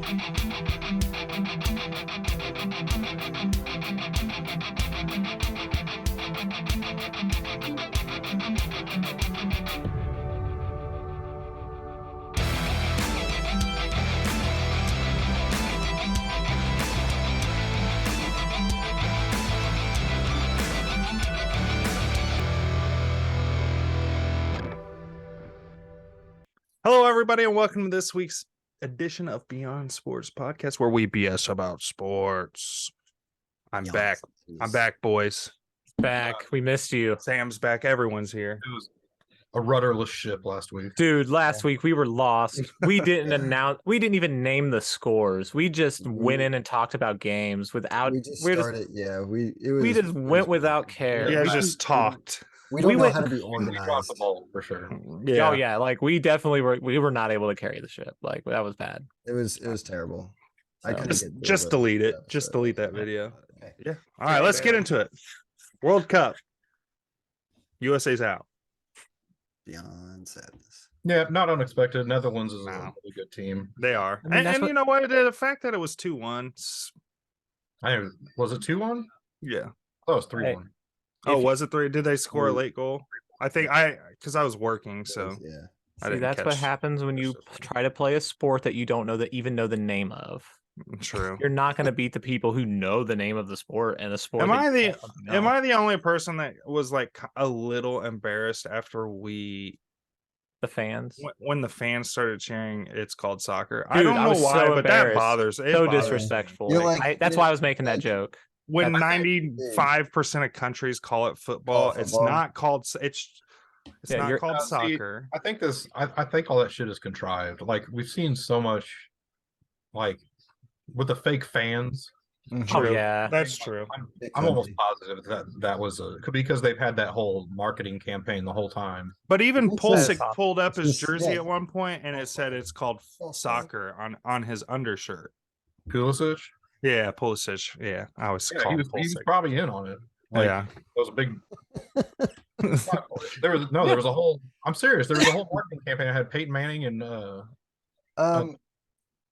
Hello, everybody, and welcome to this week's edition of Beyond Sports Podcast, where we BS about sports. I'm back, boys. Back. We missed you. Sam's back. Everyone's here. It was a rudderless ship last week. Dude, last week we were lost. We didn't even name the scores. We just went in and talked about games without we just went without care. Yeah, we just talked. We don't know how to be organized. We dropped the ball for sure. Yeah. Oh yeah, like we definitely were not able to carry the ship. Like that was bad. It was terrible. So, I couldn't just delete it. Just delete that video. Okay. Yeah. All right, let's get into it. World Cup. USA's out. Beyond sadness. Yeah, not unexpected. Netherlands is a really good team. They are. I mean, and you know what? The fact that it was 2-1. Was it 2-1? Yeah. Oh, it was 3-1. Oh, was it 3? Did they score a late goal? I think because I was working, so yeah. See, that's what happens when you try to play a sport that you don't even know the name of. True. You're not going to beat the people who know the name of the sport and the sport. Am I the only person that was like a little embarrassed after the fans when the fans started cheering? It's called soccer. Dude, I don't know why, so but that bothers. Disrespectful. That's why I was making that joke. When 95% of countries call it football, it's not called. It's not called soccer. See, I think all that shit is contrived. Like we've seen so much, like with the fake fans. Oh yeah, that's true. I'm almost positive that was because they've had that whole marketing campaign the whole time. But even Pulisic pulled up his jersey at one point, and it said it's called soccer on his undershirt. Pulisic. Yeah, Pulisic. Yeah, I was. Yeah, he was probably in on it. Like, yeah, it was a big. There was a whole. I'm serious. There was a whole marketing campaign. I had Peyton Manning and.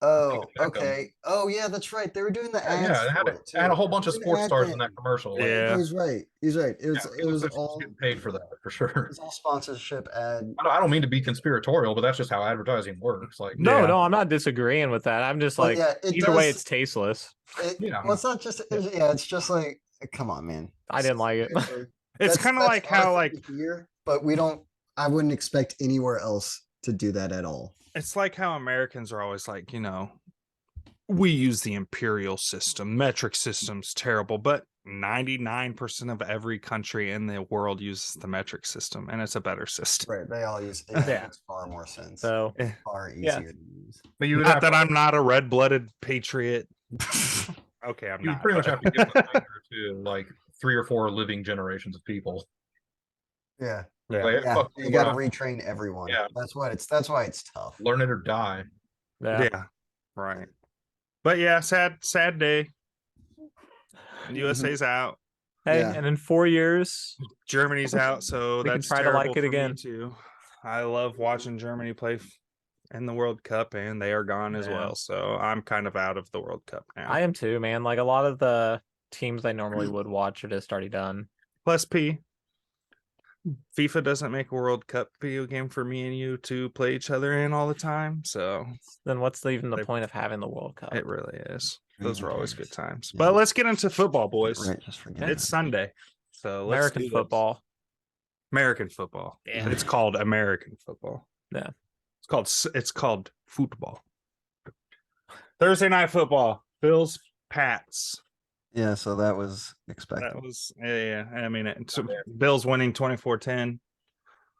Okay. Oh yeah, that's right. They were doing the ads. Yeah, it had a whole bunch of sports stars in that commercial. Yeah, he's right. It was all getting paid for that for sure. It's all sponsorship ad. I don't mean to be conspiratorial, but that's just how advertising works. Like no, I'm not disagreeing with that. I'm just like either way, it's tasteless. Well, it's not just. It's just like, come on, man. I didn't like it. It's kind of like how here, but we don't. I wouldn't expect anywhere else to do that at all. It's like how Americans are always like, we use the imperial system. Metric system's terrible, but 99% of every country in the world uses the metric system, and it's a better system. Right. They all use it. It makes far more sense. So far easier to use. But I'm not a red-blooded patriot. Okay, I'm not. You pretty much have to give them to like 3 or 4 living generations of people. Yeah. Yeah. You got to retrain everyone. Yeah. That's why it's tough. Learn it or die. Yeah. Right. But yeah, sad day. USA's out. Hey, and in 4 years, Germany's out. So we that's can try to like it again too. I love watching Germany play in the World Cup, and they are gone as well. So I'm kind of out of the World Cup now. I am too, man. Like a lot of the teams I normally would watch are just already done. Plus FIFA doesn't make a World Cup video game for me and you to play each other in all the time. So then what's even the point of having the World Cup? It really is. Those were always good times. But let's get into football, boys. Right, just forget it's Sunday. So American football. American football. Yeah. It's called American football. Yeah. It's called football. Thursday night football. Bills, Pats. Yeah, so that was expected. That was I mean, Bills winning 24-10.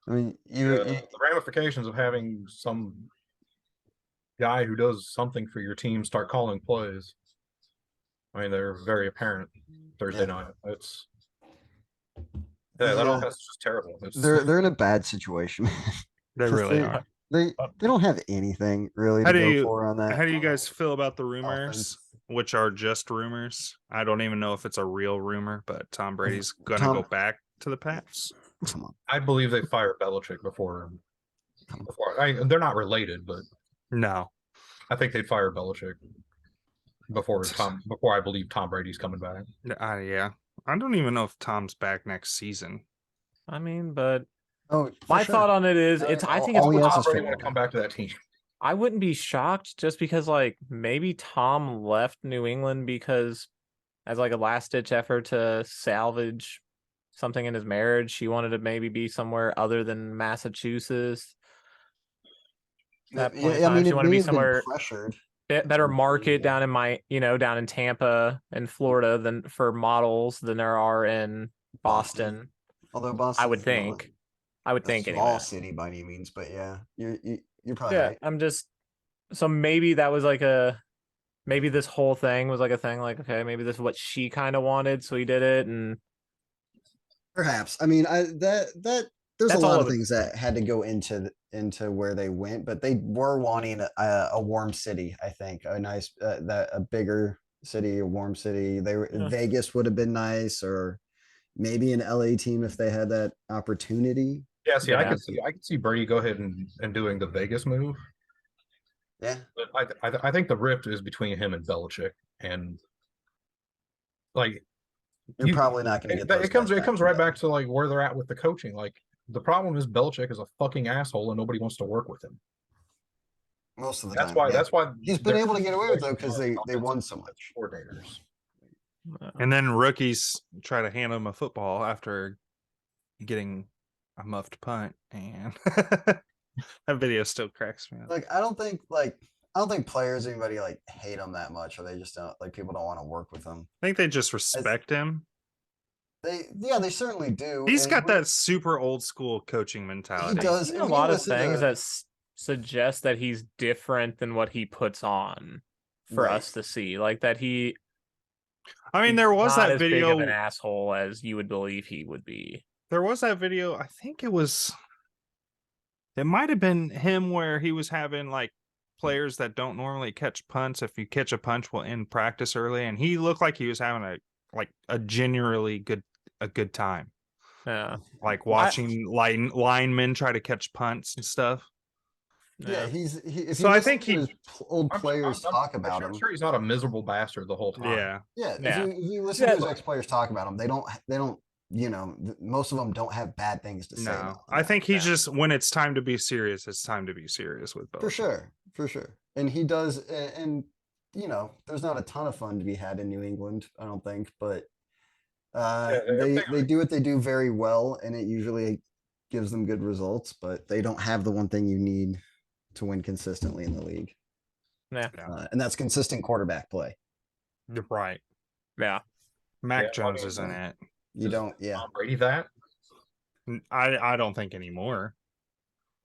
I mean, the ramifications of having some guy who does something for your team start calling plays. I mean, they're very apparent Thursday night. That offense is just terrible. They're in a bad situation. They really are. They don't have anything really to go for on that. How do you guys feel about the rumors, which are just rumors? I don't even know if it's a real rumor, but Tom Brady's going to go back to the Pats. Come on. I believe they fired Belichick before. They're not related, but no. I think they'd fire Belichick before I believe Tom Brady's coming back. Yeah. I don't even know if Tom's back next season. I mean, but Oh, for my sure. thought on it is, I think it's all he has Tom is Brady want to football. come back to that team. I wouldn't be shocked just because like maybe Tom left New England because as like a last ditch effort to salvage something in his marriage, he wanted to maybe be somewhere other than Massachusetts. At that point in Yeah, I time, mean, she it wanted to may be have been somewhere pressured. better market down in down in Tampa and Florida than for models than there are in Boston. Although Boston, I would think. I would a think small anyway. city by any means, but yeah, you're probably Yeah, right. I'm just so maybe that was like maybe this whole thing was like a thing like okay, maybe this is what she kind of wanted, so he did it and Perhaps. I mean, there's That's a all lot it of was. things that had to go into where they went, but they were wanting a warm city. I think a nice a bigger city, a warm city. Yeah. Vegas would have been nice, or maybe an LA team if they had that opportunity. Yeah, see, Yeah. I could see Brady go ahead and doing the Vegas move. Yeah, But I think the rift is between him and Belichick, and like you're probably not going to get those it comes guys right together. back to like where they're at with the coaching. Like the problem is Belichick is a fucking asshole and nobody wants to work with him. Most of the That's time. why yeah. that's why He's been they're- able to get away with it because they won so much. coordinators. And then rookies try to hand him a football after getting a muffed punt, and that video still cracks me up. Like I don't think players anybody like hate him that much, or they just don't like people don't want to work with him. I think they just respect him. They certainly do. He's and got we- that super old school coaching mentality. does. Seen and a we lot of listen things to- that suggest that he's different than what he puts on for Right. us to see. Like that I mean, there was not that as big of an video. asshole as you would believe he would be. There was that video. I think it might have been him where he was having like players that don't normally catch punts. If you catch a punch, will end practice early, and he looked like he was having a genuinely good time. Yeah. Like watching linemen try to catch punts and stuff. Yeah, if So you I listen think to he- his old players talk about I'm him. sure he's not a miserable bastard the whole time. Yeah. Yeah, Yeah. if you listen Yeah, to his but- ex players talk about him, they don't. Most of them don't have bad things to say. No, about I him. think he's Yeah. just when it's time to be serious, it's time to be serious with both. For sure, and he does, and there's not a ton of fun to be had in New England, I don't think, but they do what they do very well, and it usually gives them good results, but they don't have the one thing you need to win consistently in the league, Yeah. and that's consistent quarterback play. You're right. Yeah. Mac Yeah, Jones okay, isn't it. You don't, yeah, Tom Brady that. I don't think anymore.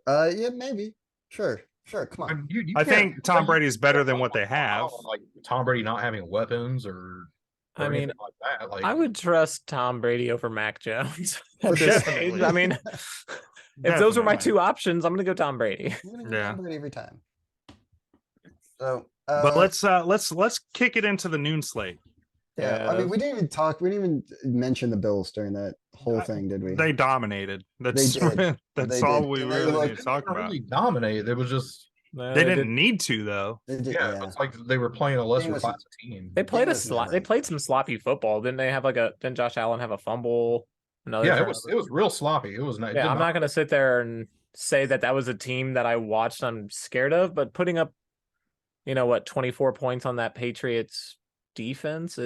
yeah, maybe, sure, come on. You I can't- think Tom like, Brady's better than what they I have. don't know, like Tom Brady not having weapons or I mean, anything like that. Like I would trust Tom Brady over Mac Jones For at this sure. stage. I mean, if those were my two options, I'm gonna go Tom Brady. I'm gonna go Yeah. Tom Brady every time. So, But let's kick it into the noon slate. yeah, I mean, we didn't even mention the Bills during that whole thing, did we? They dominated. That's did. that's They all did. we And they really looked- need to talk They about. really dominated. It was just They didn't need to though. They did, yeah, yeah. it's like they were playing a lesser was- class team. They played was never they played some sloppy football. Didn't they have didn't Josh Allen have a fumble? Another Yeah, it turnover? was real sloppy. It was not. Yeah, I'm not gonna sit there and say that was a team that I watched. I'm scared of, but putting up, 24 points on that Patriots defense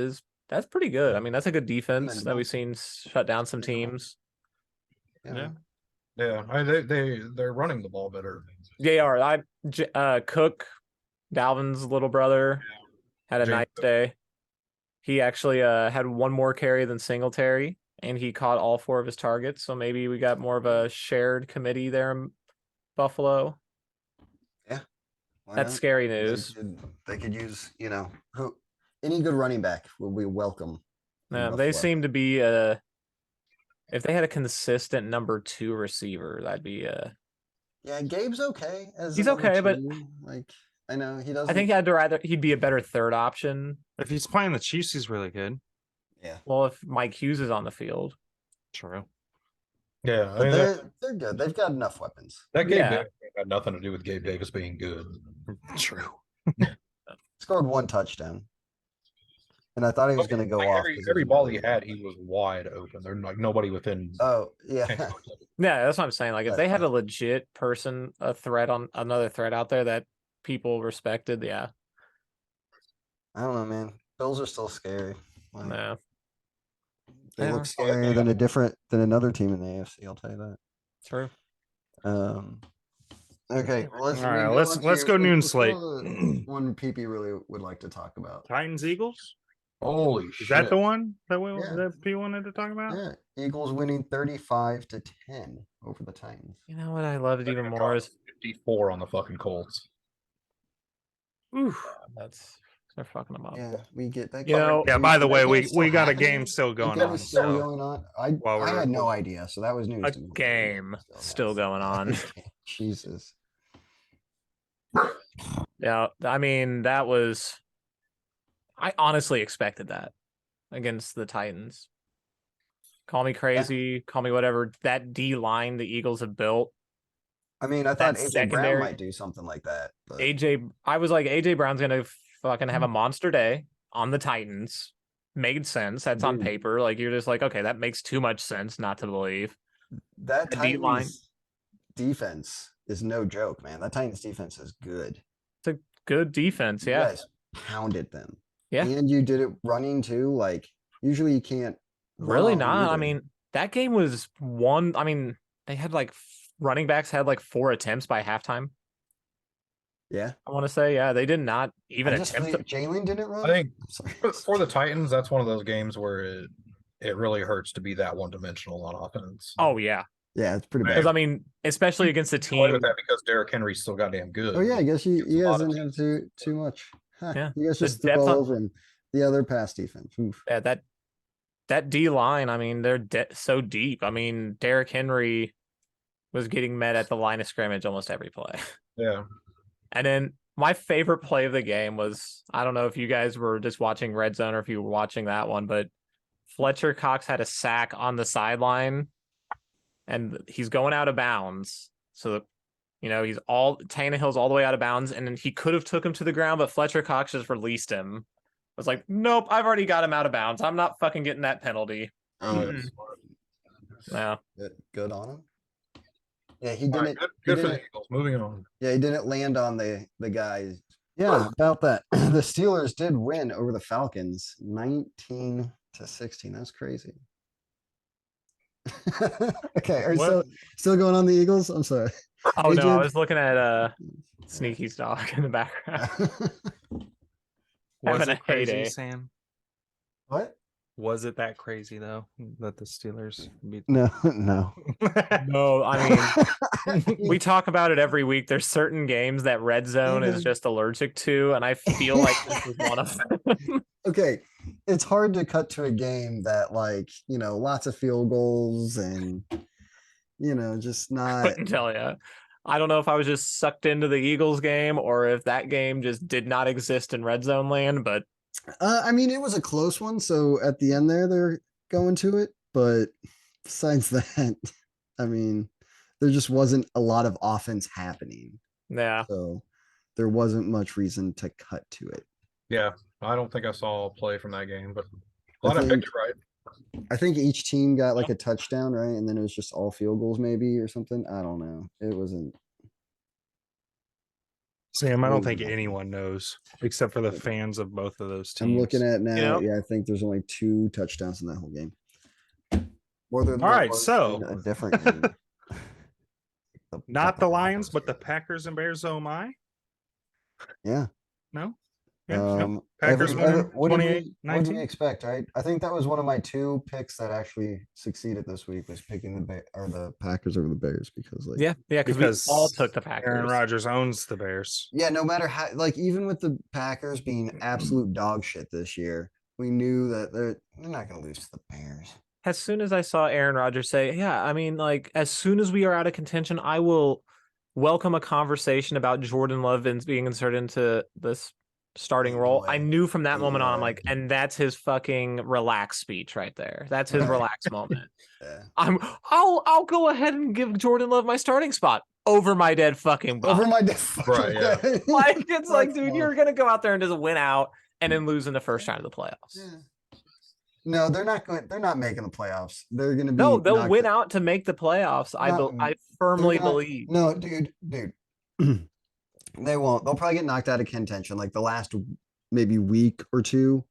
that's pretty good. I mean, that's a good defense that we've seen shut down some teams. Yeah. Yeah, they're running the ball better. They are. Cook, Dalvin's little brother, had a James nice Cook. day. He actually had one more carry than Singletary, and he caught all 4 of his targets. So maybe we got more of a shared committee there in Buffalo. Why That's not? scary news. They could use, any good running back will be welcome. in Yeah, they Buffalo. seem to be if they had a consistent number 2 receiver, that'd be Yeah, Gabe's okay. He's okay, but- like I know he doesn't. I think he'd be a better third option. If he's playing the Chiefs, he's really good. Yeah, Well, if Mike Hughes is on the field. True. Yeah, I but mean, they're good. They've got enough weapons. that Gabe Yeah. Davis had nothing to do with Gabe Davis being good. True. Scored 1 touchdown. And I thought he was going to go Like, off. every 'cause he was ball he really had, good. he was wide open. There's like nobody within. Oh, yeah. 10 yards of it. Yeah, that's what I'm saying. Like if But, they had a legit person, a threat on another threat out there that people respected, yeah. I don't know, man. Bills are still scary. Like, No. they They look are. scarier than another team in the AFC, I'll tell you that. True. Okay, well, let's All right, we go let's on go to- noon let's go slate. to one PP really would like to talk about. Titans Eagles. Holy Is shit! that the one that Yeah. that P wanted to talk about? Yeah, Eagles winning 35-10 over the Titans. You know what I loved They're even gonna more drop is 54 on the fucking Colts. that's they're fucking them up. Yeah, we get that. You know- Yeah. By the that way, game's still we got a happening? game still That going game on. is still So going on. while I we're had no recording. idea, so that was news A to me. game still going on. Jesus. Yeah, I mean that was. I honestly expected that against the Titans. Call me crazy, call me whatever. That D line the Eagles have built. I mean, I thought That AJ Brown secondary- might do something like that. But I was like, AJ Brown's gonna fucking have a monster day on the Titans. Made sense. That's on Dude. paper. Like you're just like, okay, that makes too much sense not to believe. that the D-line- Titans defense is no joke, man. That Titans defense is good. It's a good defense, You yeah. guys pounded them. Yeah. And you did it running too. Like, usually you can't. run Really on them not. I either. mean, that game was one. I mean, they had like running backs had like 4 attempts by halftime. Yeah. I want to say, yeah, they did not even I just attempt. think Jalen didn't run. I think I'm sorry. for the Titans, that's one of those games where it really hurts to be that one dimensional on offense. Oh yeah, Yeah, it's pretty bad. because I mean, especially against a Play team. with that because Derrick Henry's still goddamn good. Oh yeah, I guess you Gives a guys lot of didn't have too much. Huh, Yeah, you guys the just threw depth all on- over him. The other pass defense. Oof. Yeah, that D line. I mean, they're so deep. I mean, Derrick Henry was getting met at the line of scrimmage almost every play. Yeah. And then my favorite play of the game was, I don't know if you guys were just watching Red Zone or if you were watching that one, but Fletcher Cox had a sack on the sideline and he's going out of bounds. So, you know, Tannehill's all the way out of bounds and then he could have took him to the ground, but Fletcher Cox just released him. I was like, nope, I've already got him out of bounds. I'm not fucking getting that penalty. Oh, Mm-mm. Yeah. Good on him. Yeah, he All right, didn't. good he for the didn't- Eagles. Moving on. Yeah, he didn't land on the guys. Yeah, about that. The Steelers did win over the Falcons, 19-16. That's crazy. Okay, are you What? still going on the Eagles? I'm sorry. Oh no, I Adrian- was looking at Sneaky's dog in the background. Was Having a it crazy, heyday. Sam? What? Was it that crazy though that the Steelers beat? No, no. No, I mean, we talk about it every week. There's certain games that Red Zone is just allergic to, and I feel like this is one of them. Okay, it's hard to cut to a game that, like, lots of field goals and just not. Couldn't tell you. I don't know if I was just sucked into the Eagles game or if that game just did not exist in Red Zone land, but I mean, it was a close one. So at the end there, they're going to it. But besides that, I mean, there just wasn't a lot of offense happening. yeah. So there wasn't much reason to cut to it. Yeah, I don't think I saw a play from that game, but I glad I think- picked it right. I think each team got like a touchdown, right? And then it was just all field goals, maybe, or something. I don't know. It wasn't. Sam, I don't Really think nothing. anyone knows except for the fans of both of those teams. I'm looking at now. know? Yeah, I think there's only 2 touchdowns in that whole game. More than All there right, was so- in a different game. Not the Lions, but the Packers and Bears. Oh my! Yeah. No. Yeah, no. Um, Packers winning what did 28-19? we expect, right? I think that was one of my 2 picks that actually succeeded this week, was picking the Packers over the Bears, because like, Yeah. Yeah. Because we all took the Packers. Aaron Rodgers owns the Bears. yeah, no matter how, like, even with the Packers being absolute dog shit this year, we knew that they're not going to lose to the Bears. As soon as I saw Aaron Rodgers say, yeah, I mean, like, as soon as we are out of contention, I will welcome a conversation about Jordan Love being inserted into this starting Oh, role. I boy. knew from that moment on, I'm Yeah. like, and that's his fucking relaxed speech right there. That's his relaxed moment. Yeah. I'll go ahead and give Jordan Love my starting spot over my dead fucking body. Over my Right, yeah. Like it's like, First dude, of you're all, gonna go out there and just win out and then lose in the first round of the playoffs. yeah. No, they're not going. They're not making the playoffs. They're going to be. No, they'll knocked win out. out to make the playoffs. I They're firmly not- believe. No, dude. They won't. They'll probably get knocked out of contention like the last maybe week or two,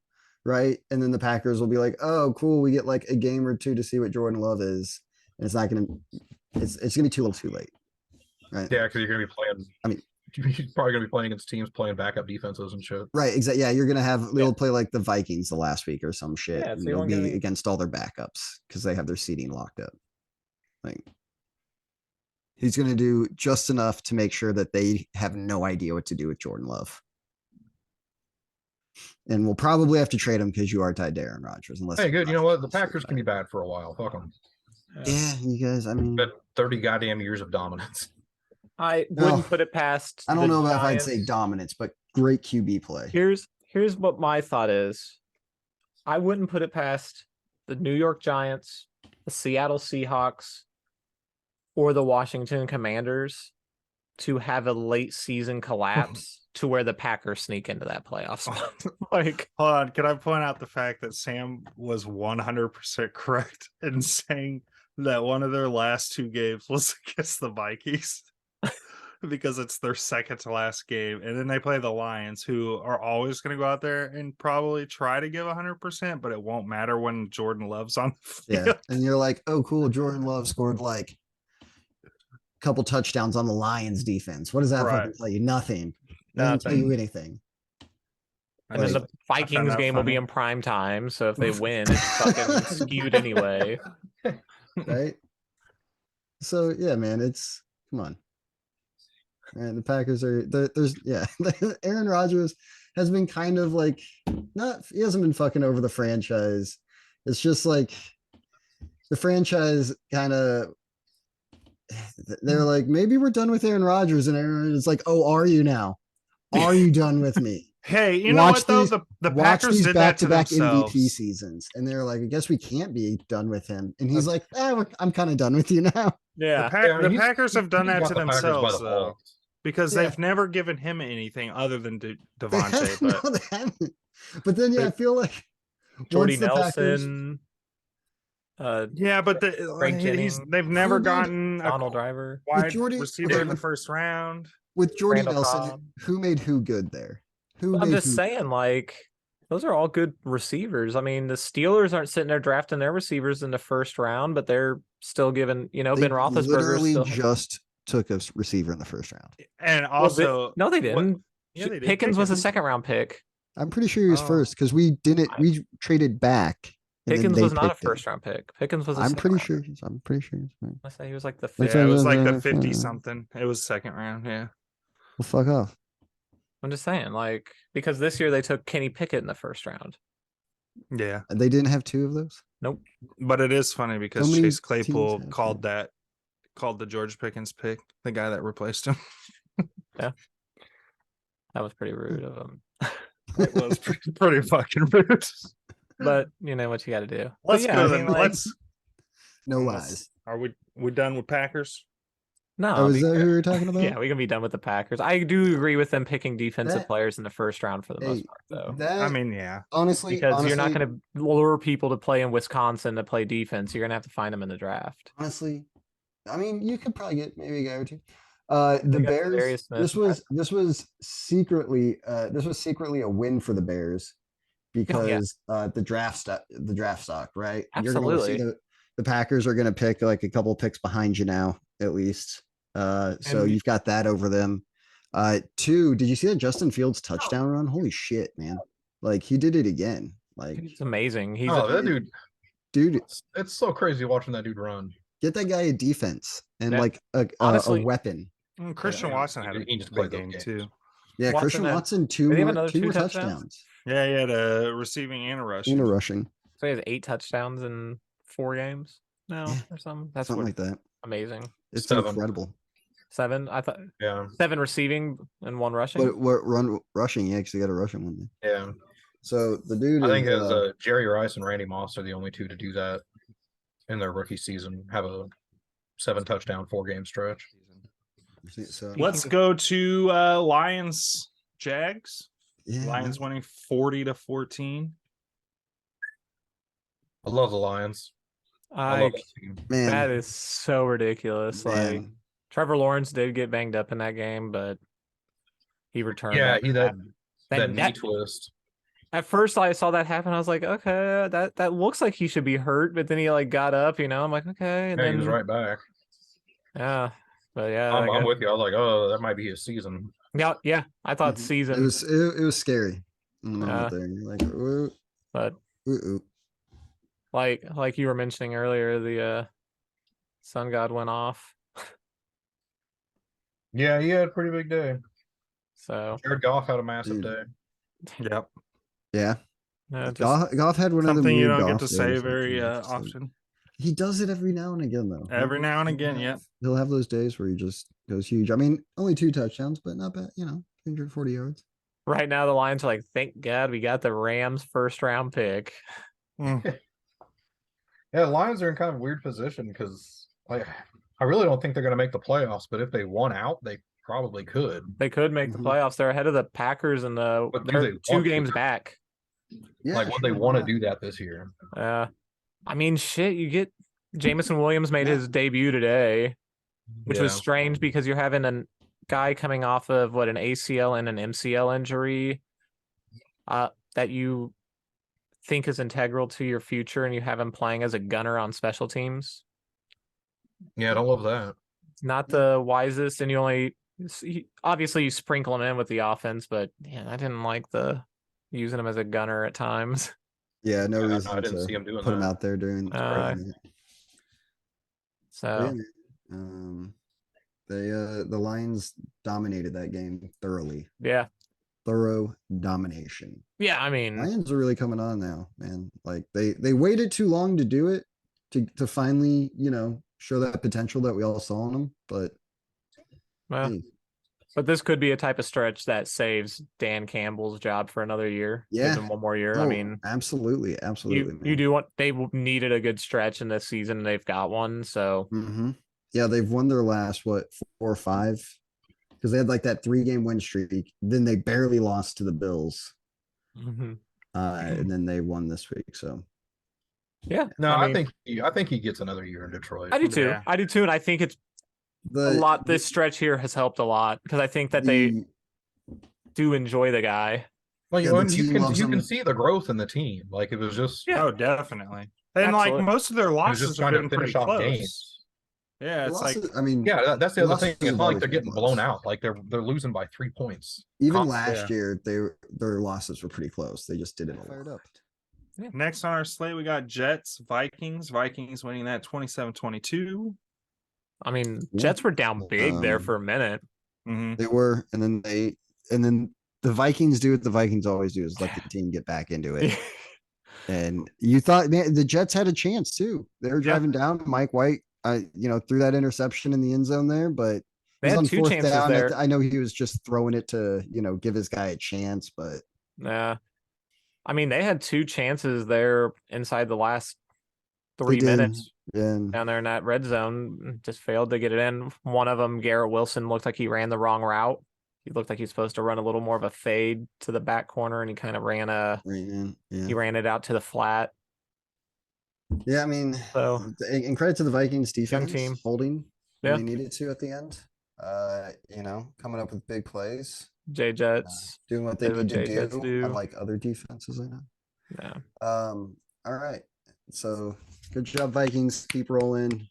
right? And then the Packers will be like, "Oh, cool, we get like a game or two to see what Jordan Love is," and it's not going to. It's going to be too little, too late, right? Yeah, because you're gonna be playing. I mean- you're probably gonna be playing against teams playing backup defenses and shit. Right, exactly. Yeah, you're gonna have they'll play like the Vikings the last week or some shit. Yeah, and so you they'll won't get be any- against all their backups because they have their seating locked up. Like he's gonna do just enough to make sure that they have no idea what to do with Jordan Love. And we'll probably have to trade him because you are tied to Aaron Rodgers. Unless Hey, good. You know what? The Rodgers Packers can be bad for a while. Fuck them. Yeah, you guys. I mean, But 30 goddamn years of dominance. I No, wouldn't put it past. I don't the know if I'd say Giants. dominance, but great QB play. Here's what my thought is. I wouldn't put it past the New York Giants, the Seattle Seahawks, or the Washington Commanders to have a late season collapse to where the Packers sneak into that playoff spot. Like, Hold on, can I point out the fact that Sam was 100% correct in saying that one of their last two games was against the Vikings because it's their second to last game, and then they play the Lions, who are always going to go out there and probably try to give 100%, but it won't matter when Jordan Love's on the Yeah, field. and you're like, oh, cool. Jordan Love scored like a couple touchdowns on the Lions defense. What does that fucking Right. tell you? Nothing. Doesn't tell you anything. and then Like- the Vikings that game will be funny. in prime time. So if they win, it's fucking skewed anyway. Right? So yeah, man, it's come on. And the Packers are there's Aaron Rodgers has been kind of like he hasn't been fucking over the franchise. It's just like the franchise kind of they're like, maybe we're done with Aaron Rodgers, and Aaron is like, oh, are you now? Are you done with me? Hey, you know Watch what though? these- The Watch Packers these did that to back-to-back themselves. MVP seasons, and they're like, I guess we can't be done with him. And he's like, I'm kind of done with you now. Yeah. The Packers have done that to themselves though, though. because Yeah. they've never given him anything other than They Devontae. haven't- But no, they haven't. But then, I feel like Jordy once the Packers- Nelson, yeah, but Frank Jennings, they've never Who did gotten a Donald Driver. wide Jordy- receiver in the with- first round. with Jordy Randall Nelson, Cobb. who made who good there? Who I'm made just who- saying, like, those are all good receivers. I mean, the Steelers aren't sitting there drafting their receivers in the first round, but they're still giving, They Ben Roethlisberger. literally Still... just took a receiver in the first round. And Well, also, no, they didn't. Yeah, they did. Pickens was a Pickens. second round pick. I'm pretty sure he was Oh. first because we traded back. and then Pickens they was not a picked him. first round pick. Pickens was. I'm pretty sure. sure. I'm pretty sure. Well, I say he was like the That's fifth. Yeah, it was what- like the uh, 50 uh, something. It was second round. Yeah. fuck off. I'm just saying, like, because this year they took Kenny Pickett in the first round. Yeah. They didn't have two of those. But it is funny because many Chase teams Claypool have called the George Pickens pick, the guy that replaced him. That was pretty rude of him. It was pretty fucking rude. But you know what you got to do. But Let's yeah, go I then. mean, like, No let's- lies. Are we done with Packers? No, Oh, is that because- who we were talking about? yeah, we can be done with the Packers. I do agree with them picking defensive That- players in the first round for the Hey, most part, though. That, I mean, yeah. honestly, Because you're not honestly- going to lure people to play in Wisconsin to play defense. You're going to have to find them in the draft. honestly, I mean, you could probably get maybe a guy or two. The got Bears. Darius Smith. This was secretly a win for the Bears because the draft stock, right? You're gonna Absolutely. see the Packers are going to pick like a couple picks behind you now, at least. So And- you've got that over them. Two, did you see that Justin Fields touchdown run? Holy shit, man! Like he did it again. Like, It's amazing. He's Oh, that dude. dude, It's so crazy watching that dude run. get that guy a defense and Yeah. like a Honestly- weapon. Christian Yeah, Watson had a he just good played those game games. too. Yeah, Watson Christian had- Watson, did he have another two two more touchdowns? touchdowns. Yeah, he had a receiving and a rushing. And a rushing. so he has 8 touchdowns in 4 games now Yeah, or something. That's Something what like that. amazing. It's 7. incredible. 7. I thought Yeah, 7 receiving and 1 rushing. But what run rushing? Yeah, because they got a rushing one. yeah. So the dude I is. think it's Jerry Rice and Randy Moss are the only two to do that in their rookie season. Have a 7 touchdown, 4 game stretch. So Let's go to Lions Jags. yeah, Lions winning 40-14. I love the Lions. I I love that team. man, that is so ridiculous. Like man. Trevor Lawrence did get banged up in that game, but he returned. Yeah, after he that That- knee that- twist. At first, I saw that happen. I was like, okay, that looks like he should be hurt. But then he like got up. I'm like, okay, and Yeah, he then was right back. yeah, but yeah, I I'm guess- with you. I was like, oh, that might be his season. yeah. I thought Mhm. season, It was scary. In the moment there. You're like, ooh, but ooh, ooh. like you were mentioning earlier, the sun god went off. Yeah, he had a pretty big day. So Jared Goff had a massive Dude. day. Yep. Yeah, just Goff had one of the Something you weird don't get Goff to say days, very it's just like- often. He does it every now and again, though. Every now and again, yeah. He'll have those days where he just goes huge. I mean, only 2 touchdowns, but not bad. 340 yards. right now the Lions are like, thank God we got the Rams first round pick. Yeah, the Lions are in kind of a weird position because like I really don't think they're going to make the playoffs. But if they won out, they probably could. They could make the Mhm. playoffs. They're ahead of the Packers and But do they're they 2 want to? games back. Yeah, Like, would they sure, want to why do that this year? I mean, shit, you get Jameson Williams made Yeah. his debut today, which was Yeah. strange because you're having a guy coming off of an ACL and an MCL injury that you think is integral to your future, and you have him playing as a gunner on special teams. Yeah, I don't love that. Not the wisest, and obviously you sprinkle him in with the offense, but yeah, I didn't like the using him as a gunner at times. Yeah, no Yeah, no, reason I didn't to see him doing put him that. out there during. So The Lions dominated that game thoroughly. yeah, Thorough domination. yeah. I mean, Lions are really coming on now, man. Like they waited too long to do it to finally, show that potential that we all saw in them. But well, hey, but this could be a type of stretch that saves Dan Campbell's job for another year. Yeah. Give him one more year. I oh, mean, absolutely, absolutely. you do want they needed a good stretch in this season. And they've got one, so Mm-hmm. Yeah, they've won their last 4 or 5 because they had like that 3-game win streak. Then they barely lost to the Bills, and then they won this week. So yeah. No, I I mean, think he gets another year in Detroit. I do too. Yeah. I do too, and I think it's a lot. This stretch here has helped a lot because I think that they do enjoy the guy. Well, Yeah, the you team can loves you can him. see the growth in the team. Like it was just Yeah. Oh, definitely. And Absolutely. like most of their it was losses just have trying been to pretty finish off close. games. Yeah, it's like I mean, Yeah, that's the The other losses thing. It's have not like always they're been getting close. blown out. Like they're losing by 3 points. even Con- last yeah. year, their losses were pretty close. They just didn't fired up. next on our slate, we got Jets, Vikings. Vikings winning that 27-22. I mean, Yeah. Jets were down big there Um, for a minute. Mm-hmm. They were, and then the Vikings do what the Vikings always do is let the team get back into it. And you thought, man, the Jets had a chance too. They were Yeah. driving down. Mike White, threw that interception in the end zone there, but They it was had on 2 4th chances down. there. I know he was just throwing it to, give his guy a chance, but Yeah. I mean, they had 2 chances there inside the last they 3 did. minutes And down there in that red zone. Just failed to get it in. One of them, Garrett Wilson, looked like he ran the wrong route. He looked like he's supposed to run a little more of a fade to the back corner, and he kind of ran yeah. he ran it out to the flat. Yeah, I mean, So and credit to the Vikings defense team. holding Yeah. when they needed to at the end. Coming up with big plays, J Jets. doing what they Did what need to J-Jets do, do. unlike other defenses I know. Yeah. All right. So good job, Vikings. Keep rolling.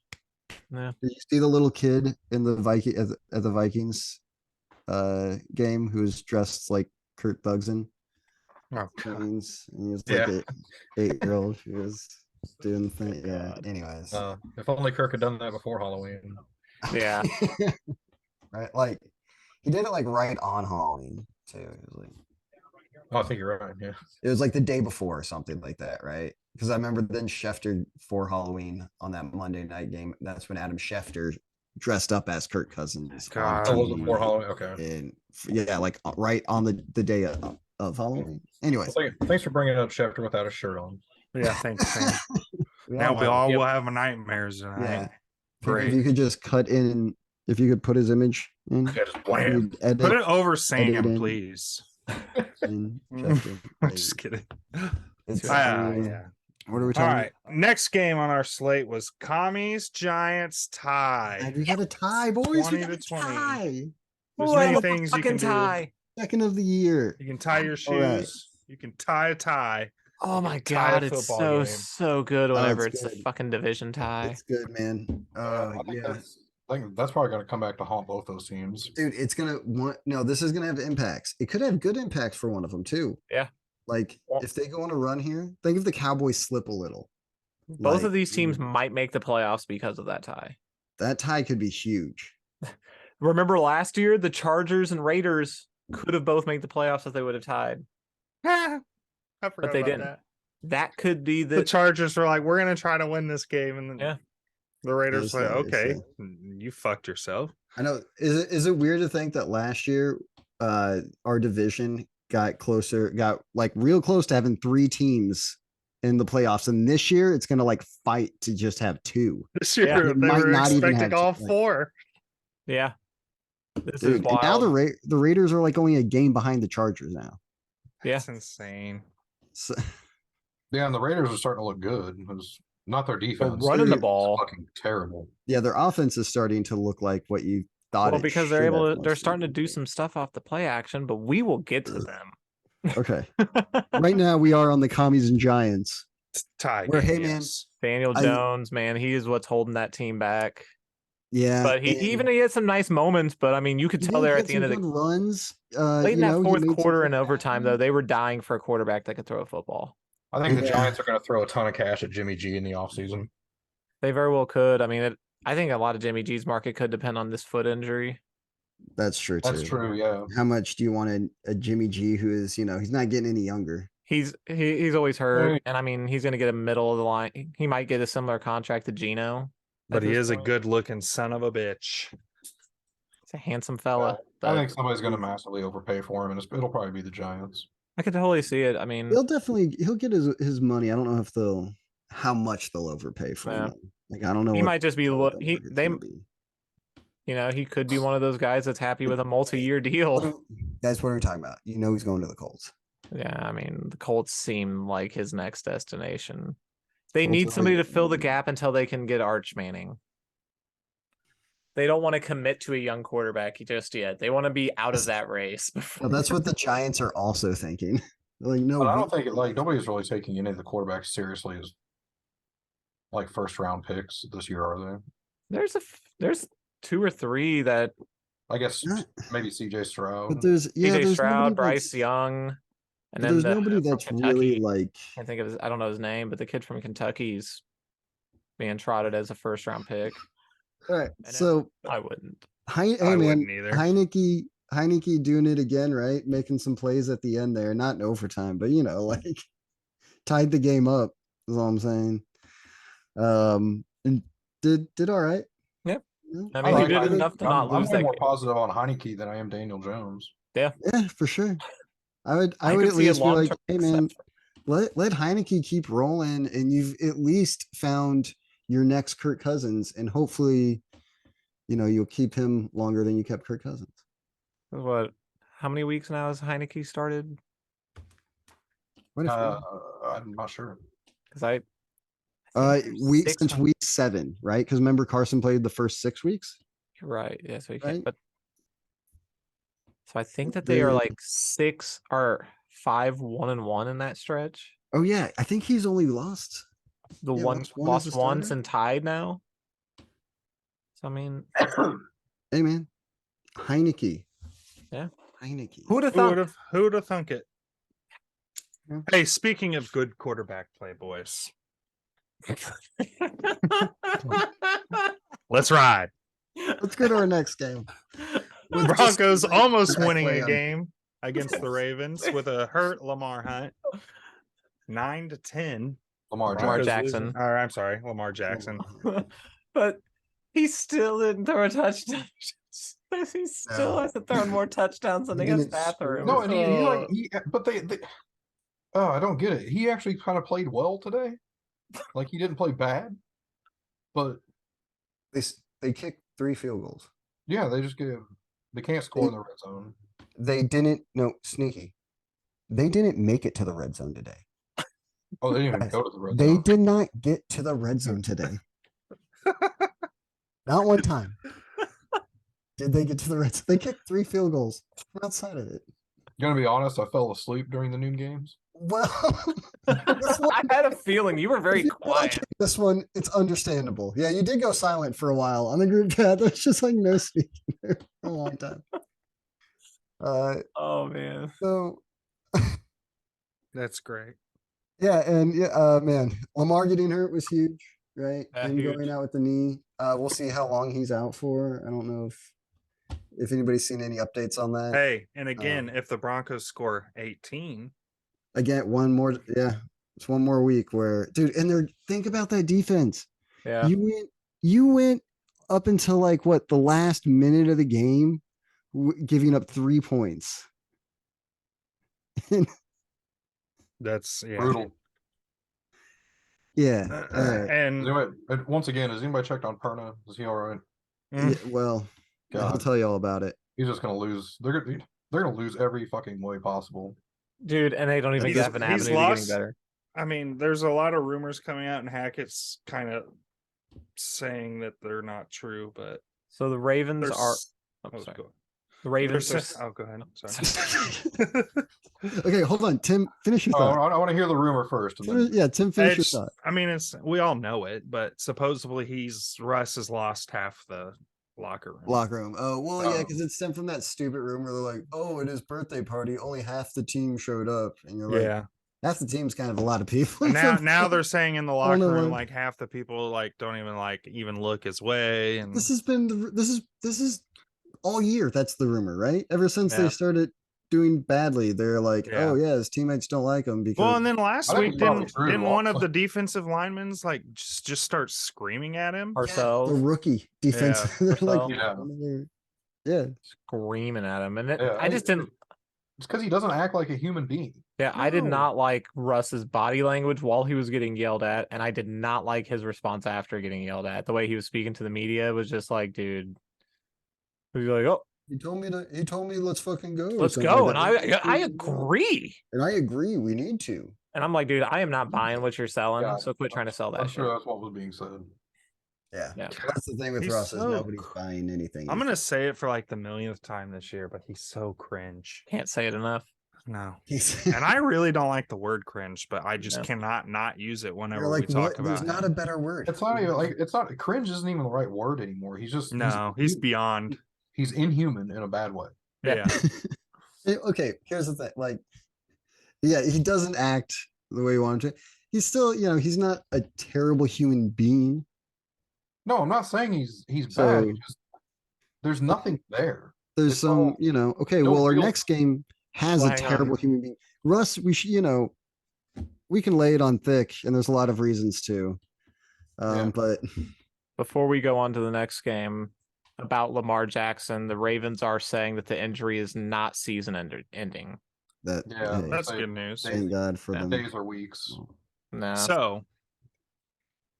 Yeah. Did you see the little kid in the at the Vikings game who was dressed like Kurt Bugson? Oh, That means he was Yeah. like an 8-year-old. He was doing the thing. Yeah. Anyways. if only Kirk had done that before Halloween. Yeah. Right. Like he did it like right on Halloween too. It was like Oh, I think you're right. Yeah. it was like the day before or something like that, right? Because I remember then Schefter for Halloween on that Monday night game. That's when Adam Schefter dressed up as Kirk Cousins. on God. Oh, was it TV, for Halloween? Okay. And yeah, like right on the day of Halloween. Anyway, Well, thanks for bringing up Schefter without a shirt on. Yeah, thanks, man. we Now all we know. all Yep. will have nightmares tonight. Yeah. Great. If you could just cut in, if you could put his image in, Yeah, just wham. you'd edit, Put it over edit Sam, in. please. in Schefter. I'm just kidding. It's, Yeah. What are we All talking right. Next game on our slate was Commies Giants about? tie. We got a tie, boys. We 20 got to a 20. tie. There's Ooh, I many love a things you can fucking do. tie. Second of the year. You can tie your All right. shoes. You can tie a tie. Oh You my can tie a god, it's football game. so good whenever it's it's a good. fucking division tie. It's good, man. I think that's probably going to come back to haunt both those teams. Dude, it's gonna want no. This is gonna have impacts. It could have good impacts for one of them too. Yeah. Like Well- if they go on a run here, think if the Cowboys slip a little. Both Like, of these teams mm, might make the playoffs because of that tie. that tie could be huge. Remember last year, the Chargers and Raiders could have both made the playoffs if they would have tied. I forgot they about didn't. that. That could be The the Chargers were like, we're going to try to win this game. And then Yeah. the Raiders Those were like, guys, okay, you fucked yourself. I know. Is it weird to think that last year, our division got closer, got like real close to having 3 teams in the playoffs, and this year it's gonna like fight to just have 2. This year, Yeah. It they might were not even expecting have all to, like- 4. yeah. This is Dude, and wild. now the Raiders are like only a game behind the Chargers now. Yeah. That's insane. So, Yeah, and the Raiders are starting to look good. It was not their defense. running the It's ball. fucking terrible. yeah, their offense is starting to look like what you thought. Well, it because they're should able have to, they're most starting to do recently. some stuff off the play action, but we will get to them. Okay, right now we are on the Commies and Giants. It's tie. Where, game, hey, man, yes. Daniel I- Jones, man, he is what's holding that team back. Yeah, But he and even he had some nice moments, but I mean, you could he tell did there get at the some end of the good runs. late in you that know, he fourth made some quarter good and overtime, though, they were dying for a quarterback that could throw a football. I think the Yeah. Giants are going to throw a ton of cash at Jimmy G in the offseason. They very well could. I mean, I think a lot of Jimmy G's market could depend on this foot injury. That's true too. That's true, yeah. How much do you want a Jimmy G who is, he's not getting any younger? He's always hurt, Right. and I mean, he's going to get a middle of the line. He might get a similar contract to Geno, But at he this is a point. good looking son of a bitch. He's a handsome fella. I but think somebody's going to massively overpay for him, and it'll probably be the Giants. I could totally see it. I mean, He'll get his money. I don't know if how much they'll overpay for Yeah. him. Like I don't know. he what might just be the look. market's He gonna be. he could be one of those guys that's happy with a multi-year deal. Guys, what are we talking about? He's going to the Colts. Yeah, I mean, the Colts seem like his next destination. They Colts need are somebody to like- fill the gap until they can get Arch Manning. They don't want to commit to a young quarterback just yet. They want to be out of that race. Well, that's what the Giants are also thinking. They're like, no, But I we- don't think nobody's really taking any of the quarterbacks seriously as like first round picks this year, are they? There's 2 or 3 that I guess Not- maybe CJ Stroud. but there's CJ there's Stroud, nobody Bryce that's- Young, but and then there's the, nobody from that's Kentucky. really like. I can't think of I don't know his name, but the kid from Kentucky's being trotted as a first round pick. All right, I know. so I wouldn't. hey I man, wouldn't either. Heineke doing it again, right? Making some plays at the end there, not in overtime, but like tied the game up. Is all I'm saying. And did all right. Yep. Yeah. I mean, he did think- enough to not I'm lose way that more game. positive on Heineke than I am Daniel Jones. Yeah, for sure. I would I would could at see a least be like, long-term hey man, success. let Heineke keep rolling, and you've at least found your next Kirk Cousins, and hopefully, you'll keep him longer than you kept Kirk Cousins. What? How many weeks now has Heineke started? What if I'm not sure. Because I think there's week 6 since on- week 7, right? Because remember Carson played the first 6 weeks. You're right. Yeah, so you Right? can't. But so I think that they are The- like 6 or 5 1-1 in that stretch. Oh yeah, I think he's only lost. The Yeah, one lost one as lost a once starter? and tied now. So I mean, Hey man, Heineke. Yeah. Heineke. who would have Who thought? would have? Who would have thunk it? Yeah. Hey, speaking of good quarterback play, boys, let's ride. Let's go to our next game. With just Broncos great almost quarterback winning play a on- game against the Ravens with a hurt Lamar Hunt, 9-10. Lamar Lamar Jackson. Jackson. Or I'm sorry, Lamar Jackson. But He still didn't throw a touchdown. He still No. hasn't thrown more touchdowns than He against didn't score. Bathroom. No, and he like but they oh, I don't get it. He actually kind of played well today. Like he didn't play bad, but They kicked 3 field goals. yeah, they can't score in the red zone. They didn't. No, sneaky. They didn't make it to the red zone today. Oh, they didn't even Guys, go to the red They zone. did not get to the red zone today. Not one time. Did they get to the red zone? They kicked 3 field goals from outside of it. Gonna be honest, I fell asleep during the noon games. Well, this one, I had a feeling you were very if you were quiet. watching this one, it's understandable. Yeah, you did go silent for a while on the group chat. There's just like no speaking there for a long time. Oh man. So That's great. yeah, and yeah, man, Lamar getting hurt was huge, right? Yeah, Him huge. going out with the knee. We'll see how long he's out for. I don't know if anybody's seen any updates on that. Hey, and again, if the Broncos score 18, Again, one more, yeah, it's one more week where, dude, and think about that defense. Yeah. You went up until like what, the last minute of the game, giving up 3 points. that's Brutal. Yeah. and Once again, has anybody checked on Perna? Is he all right? Yeah, well, I'll God, tell you all about it. he's just gonna lose. They're gonna lose every fucking way possible. Dude, and they don't even He's- have an he's avenue to getting lost- better. I mean, there's a lot of rumors coming out, and Hackett's kind of saying that they're not true, but So the Ravens there's are oh, sorry. go- The Ravens are there's- oh, go ahead. Sorry. Okay, hold on, Tim, finish your Oh, thought. I want to hear the rumor first. And then, Yeah, Tim, finish your It's- thought. I mean, we all know it, but supposedly Russ has lost half the locker room. Locker room. Oh, well, yeah, Oh. because it stemmed from that stupid room where they're like, oh, at his birthday party, only half the team showed up. And you're like, Yeah. half the team's kind of a lot of people. And now they're saying in the I don't locker know room why- like half the people like don't even look his way, and This has been this is all year. That's the rumor, right? Ever since Yeah. they started doing badly, they're like, Yeah. oh yeah, his teammates don't like him because well, and then last I think week it's probably didn't, true, didn't one of also. the defensive linemen like just start screaming at him? the ourselves rookie defense. they're like, Ourselves. Yeah. one of their- yeah. screaming at him. And Yeah, I just didn't It's because he doesn't act like a human being. Yeah, I did No. not like Russ's body language while he was getting yelled at, and I did not like his response after getting yelled at. The way he was speaking to the media was just like, dude, he was like, "Oh, He told me let's fucking go. or let's something go," like and that. I agree. And I agree, we need to. And I'm like, dude, I am not buying what you're selling, Yeah, so quit trying to sell I'm that shit. sure that's what was being said. Yeah. Yeah. That's the thing with He's Russ is so nobody's cr- buying anything. I'm gonna say it for like the millionth time this year, but he's so cringe. Can't say it enough. No. He's And I really don't like the word cringe, but I just No. cannot not use it whenever You're like, we talk what? about There's him. not a better word. It's not even like cringe isn't even the right word anymore. He's just No, he's beyond. he's inhuman in a bad way. Yeah. Okay, here's the thing. Like, yeah, he doesn't act the way you want him to. He's still, he's not a terrible human being. No, I'm not saying he's bad. So- He's just, there's nothing there. There's It's some, all- okay, no well, our real- next game has a Hang on. terrible human being. Russ, we should, we can lay it on thick, and there's a lot of reasons to. Yeah. But Before we go on to the next game about Lamar Jackson, the Ravens are saying that the injury is not ending. that, Yeah, hey, That's They- good news. thank God for Yeah. them. Days or weeks. No. So,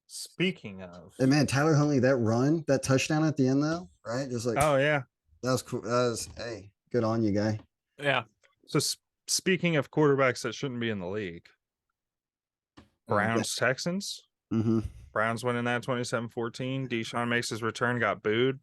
speaking of, And man, Tyler Huntley, that run, that touchdown at the end, though, right? Just like oh yeah. that was cool. That was, hey, good on you, guy. Yeah. So speaking of quarterbacks that shouldn't be in the league, Browns Texans. Mm-hmm. Browns winning that 27-14. Deshaun makes his return, got booed.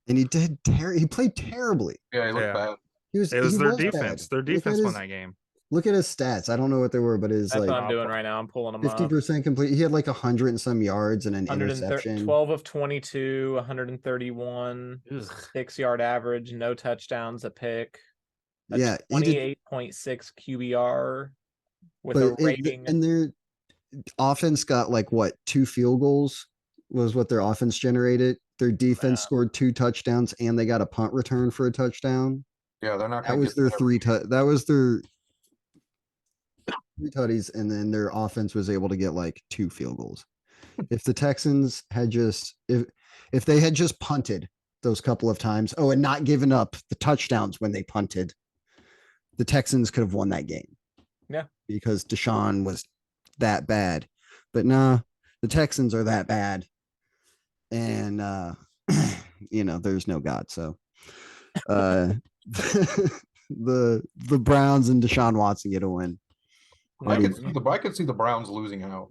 And he did. He played terribly. Yeah, he looked Yeah. bad. He was. It was he their was bad. defense. Their Look at defense won his- that game. Look at his stats. I don't know what they were, but his That's what like I'm doing right now. I'm pulling them up. 50% complete. He had like 100 and some yards and an interception. 12 of 22, 131, 6-yard average, no touchdowns, a pick. A Yeah, he did. 28.6 QBR with But a rating. and their offense got like what 2 field goals was what their offense generated. Their defense Yeah. scored 2 touchdowns and they got a punt return for a touchdown. Yeah, they're not. That gonna was get their there. that was their 3 tutties, and then their offense was able to get like 2 field goals. If the Texans had just if If they had just punted those couple of times, and not given up the touchdowns when they punted, the Texans could have won that game. Yeah. Because Deshaun was that bad. But nah, the Texans are that bad. And there's no God. So the Browns and Deshaun Watson get a win. I could see the Browns losing out.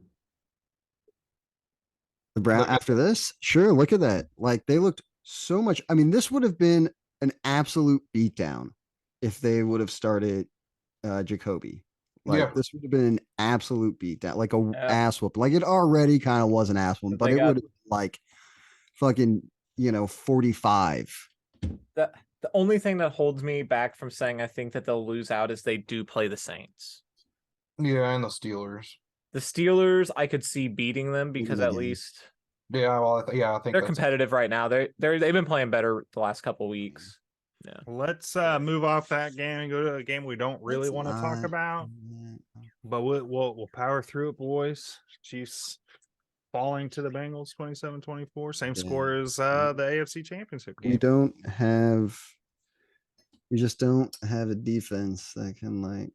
The Brown after this, sure. Look at that. Like they looked so much. I mean, this would have been an absolute beatdown if they would have started Jacoby. Like this would have been an absolute beatdown, like a ass whoop. Like it already kind of was an ass whoop, but it would have like fucking 45. The only thing that holds me back from saying I think that they'll lose out is they do play the Saints. Yeah, and the Steelers. The Steelers, I could see beating them because at least I think they're competitive right now. They've been playing better the last couple weeks. Yeah. Let's move off that game and go to a game we don't really want to talk about. But we'll power through it, boys. Chiefs falling to the Bengals 27-24. Same score as the AFC Championship game. We just don't have a defense that can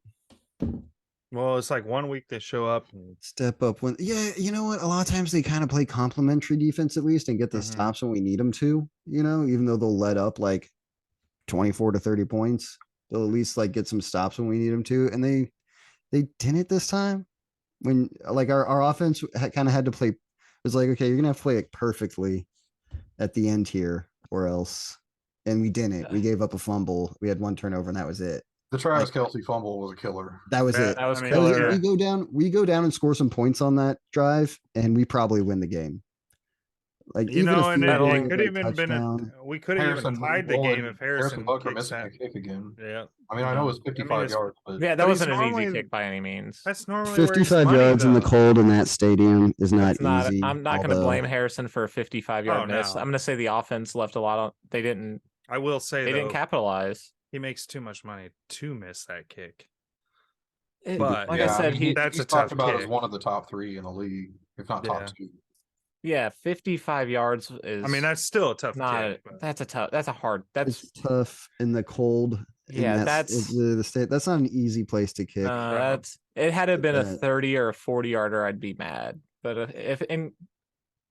Well, it's like 1 week they show up and step up when you know what? A lot of times they kind of play complementary defense at least and get the stops when we need them to, even though they'll let up like 24 to 30 points. They'll at least like get some stops when we need them to. And they didn't this time when like our offense kind of had to play. It was like, okay, you're going to have to play it perfectly at the end here or else. And we didn't. We gave up a fumble. We had one turnover and that was it. The Travis Kelce fumble was a killer. That was it. That was killer. We go down and score some points on that drive, and we probably win the game. Like and it could have even been we could have even tied the game if Harrison missed a kick again. Yeah. I mean, I know it was 55 yards, but that wasn't an easy kick by any means. That's normally 55 yards in the cold in that stadium is not easy. I'm not going to blame Harrison for a 55-yard miss. I'm going to say the offense left a lot on. They didn't. I will say they didn't capitalize. He makes too much money to miss that kick. But like I said, that's he's a tough talked about kick. as one of the top 3 in the league, if not top 2. Yeah, 55 yards is. I mean, that's still a tough kick. That's tough in the cold. Yeah, that's the state. That's not an easy place to kick. It had to have been a 30 or a 40 yarder, I'd be mad. But if in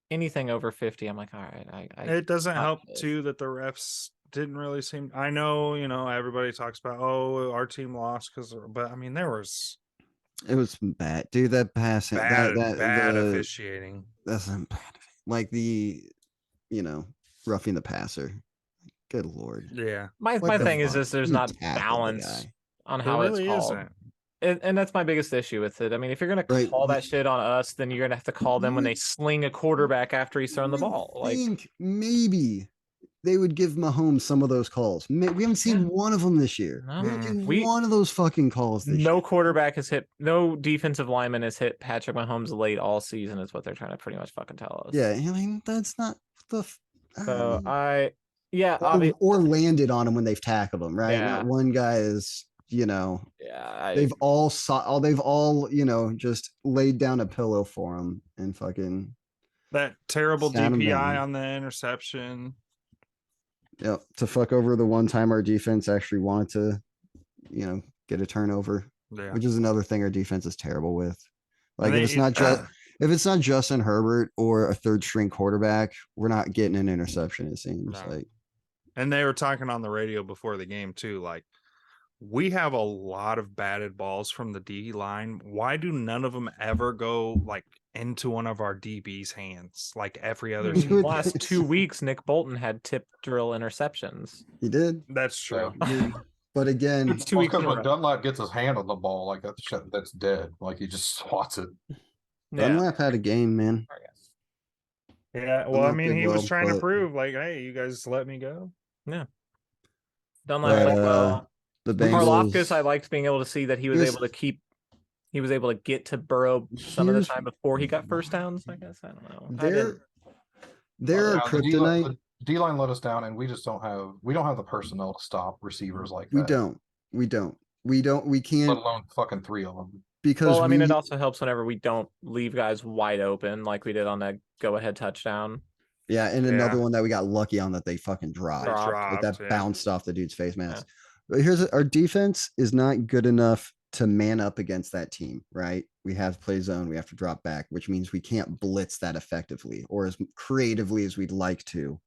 anything over 50, I'm like, all right. It doesn't help too that the refs didn't really seem. I know, everybody talks about our team lost but I mean, it was bad, dude. That passing, bad officiating. That's bad. Like roughing the passer. Good Lord. Yeah. My thing is this: there's not balance on how it's called. And that's my biggest issue with it. I mean, if you're gonna call that shit on us, then you're gonna have to call them when they sling a quarterback after he's thrown the ball. I think maybe they would give Mahomes some of those calls. We haven't seen one of them this year. One of those fucking calls this year. No quarterback has hit, no defensive lineman has hit Patrick Mahomes late all season is what they're trying to pretty much fucking tell us. Yeah, I mean, that's not the... Or landed on him when they've tackled him, right? Yeah. Not one guy is, they've all just laid down a pillow for him and fucking... That terrible DPI on the interception. Yeah, to fuck over the one time our defense actually wanted to, get a turnover, which is another thing our defense is terrible with. Like if it's not Justin Herbert or a third string quarterback, we're not getting an interception. It seems like. And they were talking on the radio before the game too. Like we have a lot of batted balls from the D line. Why do none of them ever go like into one of our DB's hands like every other team? The last 2 weeks, Nick Bolton had tip drill interceptions. He did. That's true. But again, it's 2 weeks. Because when Dunlap gets his hand on the ball, like that's dead. Like he just swats it. Dunlap had a game, man. Yeah, well, I mean, he was trying to prove, like, hey, you guys let me go. Yeah. Dunlap played well. The Bengals. Karlaftis, I liked being able to see that he was able to get to Burrow some of the time before he got first downs, I guess. I don't know. They're kryptonite. The D-line let us down, and we don't have the personnel to stop receivers like that. We can't. Let alone fucking 3 of them. Because I mean, it also helps whenever we don't leave guys wide open like we did on that go-ahead touchdown. Yeah, and another Yeah. one that we got lucky on that they fucking dropped. Like that yeah. bounced off the dude's face mask. But our defense is not good enough to man up against that team, right? We have to play zone, we have to drop back, which means we can't blitz that effectively or as creatively as we'd like to.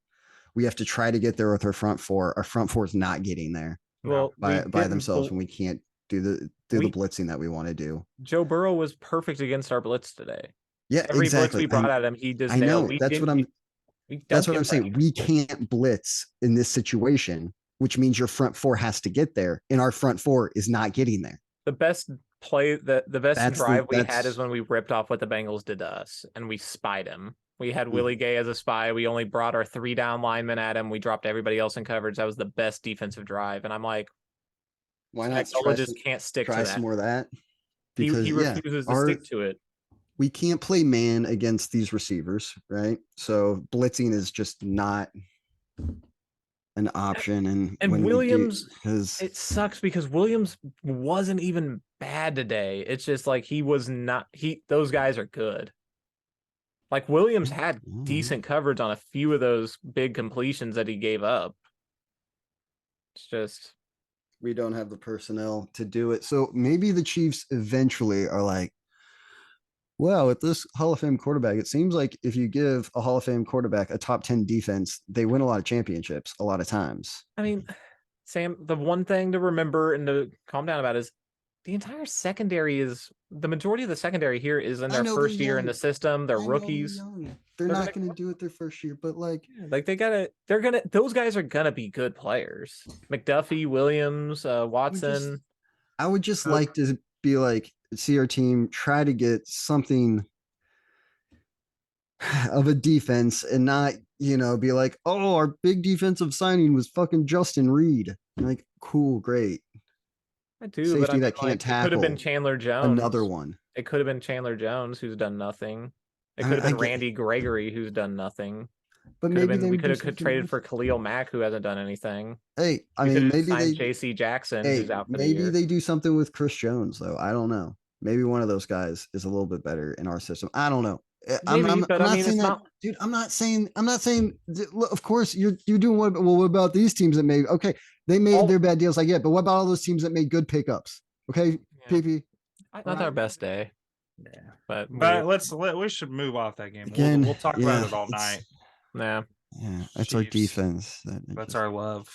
We have to try to get there with our front four. Our front four is not getting there Well, by we didn't themselves bl- when we can't do the we- blitzing that we want to do. Joe Burrow was perfect against our blitz today. Yeah, Every exactly. blitz we brought at him, he just I know. nailed. We That's didn't- what I'm. we don't That's what give I'm saying. We can't blitz in this situation, which means your front four has to get there, and our front four is not getting there. The best play, the best That's drive we had that's- is when we ripped off what the Bengals did to us and we spied him. We had Mm. Willie Gay as a spy. We only brought our 3 down linemen at him. We dropped everybody else in coverage. That was the best defensive drive. And I'm like, Why not Spagnuolo just can't stick to try that. some more of that? He Because yeah, refuses to stick to it. we can't play man against these receivers, right? So blitzing is just not an option. And when Williams, because it sucks because Williams wasn't even bad today. It's just like he was not. Those guys are good. Like Williams had decent coverage on a few of those big completions that he gave up. It's just we don't have the personnel to do it. So maybe the Chiefs eventually are like, well, with this Hall of Fame quarterback, it seems like if you give a Hall of Fame quarterback a top 10 defense, they win a lot of championships a lot of times. I mean, Sam, the one thing to remember and to calm down about is the entire secondary is the majority of the secondary here is in I their know first they're year in the young. system. They're I know rookies. young. They're They're not gonna going to do it their first year, but like those guys are gonna be good players. McDuffie, Williams, Watson. I would just like to be like, see our team try to get something of a defense and not, be like, oh, our big defensive signing was fucking Justin Reed. Like, cool, great. I do, Safety but I mean, that can't it could have been tackle. Chandler Jones. Another one. It could have been Chandler Jones who's done nothing. It I- could have I been get- Randy Gregory who's done nothing. But Could have maybe been, we they could do have something traded else. for Khalil Mack who hasn't done anything. Hey, I We mean, could have maybe signed they. J.C. Jackson Hey, who's out for the maybe year. they do something with Chris Jones though. I don't know. Maybe one of those guys is a little bit better in our system. I don't know. Maybe, but I mean, saying it's that, not. dude. I'm not saying. Look, of course, you're doing what? Well, what about these teams that made? Okay, they made All- their bad deals. I get, but what about all those teams that made good pickups? Okay, Yeah. PP. Not our best day, Yeah. but But we should move off that game. Again, We'll talk yeah, about it all it's- night. yeah. Yeah, that's our Chiefs. defense. That's just, our love.